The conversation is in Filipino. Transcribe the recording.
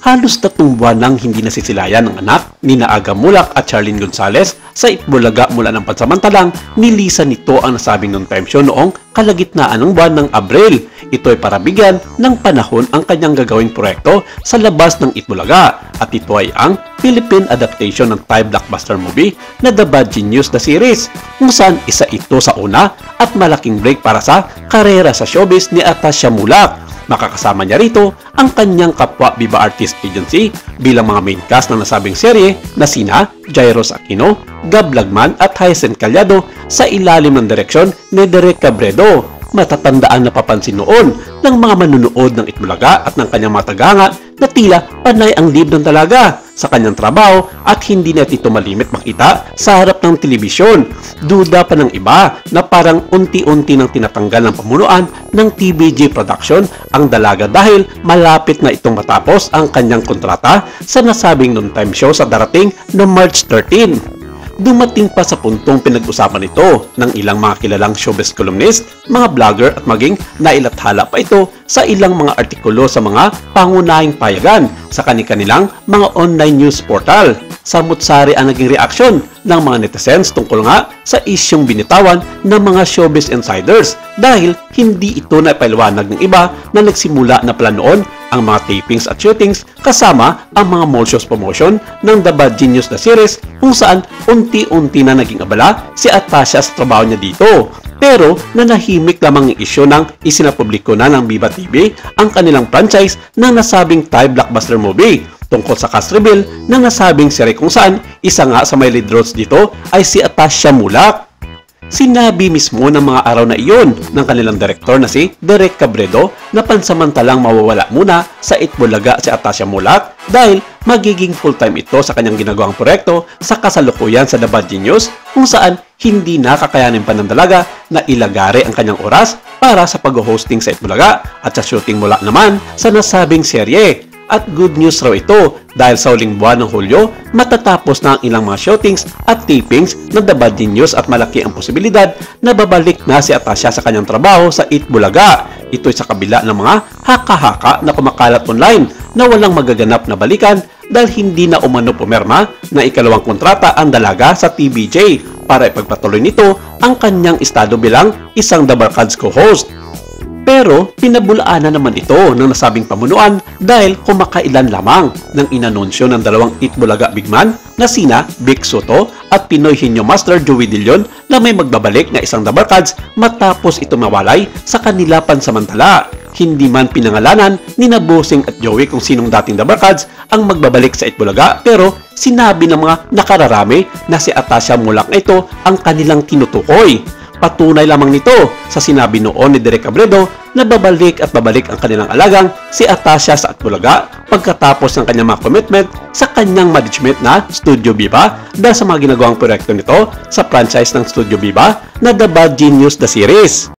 Halos 3 buwan nang hindi nasisilayan ng anak ni Aga Mulak at Charlene Gonzalez sa Itbulaga mula ng pansamantalang nilisan nito ang nasabing noontime show noong kalagitnaan ng buwan ng Abril. Ito ay para bigyan ng panahon ang kanyang gagawing proyekto sa labas ng Itbulaga at ito ay ang Philippine adaptation ng Thai blockbuster movie na The Bad Genius The Series, kung saan isa ito sa una at malaking break para sa karera sa showbiz ni Atasha Mulak. Makakasama niya rito ang kanyang kapwa Viva Artist Agency bilang mga main cast ng nasabing serye na sina Jairus Aquino, Gab Lagman at Hyacinth Callado sa ilalim ng direksyon ni Derek Cabredo. Matatandaan na papansin noon ng mga manunood ng Itbulaga at ng kanyang mga tagahanga na tila panay ang libdon talaga sa kanyang trabaho at hindi na ito malimit makita sa harap ng telebisyon. Duda pa ng iba na parang unti-unti nang tinatanggal ng pamunuan ng TVJ Production ang dalaga dahil malapit na itong matapos ang kanyang kontrata sa nasabing noontime show sa darating na March 13. Dumating pa sa puntong pinag-usapan ito ng ilang mga kilalang showbiz columnist, mga vlogger at maging nailathala pa ito sa ilang mga artikulo sa mga pangunahing payagan sa kanilang mga online news portal. Samut-sari ang naging reaksyon ng mga netizens tungkol nga sa isyong binitawan ng mga showbiz insiders dahil hindi ito naipaliwanag ng iba na nagsimula na pala noon ang mga tapings at shootings kasama ang mga mall shows promotion ng The Bad Genius The Series kung saan unti-unti na naging abala si Atasha sa trabaho niya dito. Pero nanahimik lamang ang isyu ng isinapubliko na ng Viva TV ang kanilang franchise ng nasabing Thai blockbuster movie tungkol sa cast reveal ng nasabing serye kung saan isa nga sa may lead roles dito ay si Atasha Mulak. Sinabi mismo ng mga araw na iyon ng kanilang direktor na si Derek Cabredo na pansamantalang mawawala muna sa Itbulaga si Atasha Mulak dahil magiging full-time ito sa kanyang ginagawang proyekto sa kasalukuyan sa The Bad Genius kung saan hindi nakakayanin pa ng dalaga na ilagare ang kanyang oras para sa pag-hosting sa Itbulaga at sa shooting mula naman sa nasabing serye. At good news raw ito dahil sa huling buwan ng Hulyo, matatapos na ang ilang mga shootings at tapings ng The Bad Genius at malaki ang posibilidad na babalik na si Atasha sa kanyang trabaho sa Itbulaga. Ito'y sa kabila ng mga haka-haka na kumakalat online na walang magaganap na balikan dahil hindi na umano pumirma na ikalawang kontrata ang dalaga sa TVJ para ipagpatuloy nito ang kanyang estado bilang isang The Barkads co-host. Pero pinabulaanan naman ito ng nasabing pamunuan dahil kumakailan lamang ng inanunsyo ng dalawang Itbulaga bigman na sina Vic Soto at Pinoy Henyo Master Joey De Leon na may magbabalik na isang The Barkads matapos ito mawalay sa kanila pansamantala. Hindi man pinangalanan ni Bossing at Joey kung sinong dating The Barkads ang magbabalik sa Itbulaga pero sinabi ng mga nakararami na si Atasha Mulak na ito ang kanilang tinutukoy. Patunay lamang nito sa sinabi noon ni Derek Cabredo na babalik at babalik ang kanilang alagang si Atasha sa Itbulaga pagkatapos ng kanyang mga commitment sa kanyang management na Studio Viva dahil sa mga ginagawang proyekto nito sa franchise ng Studio Viva na The Bad Genius The Series.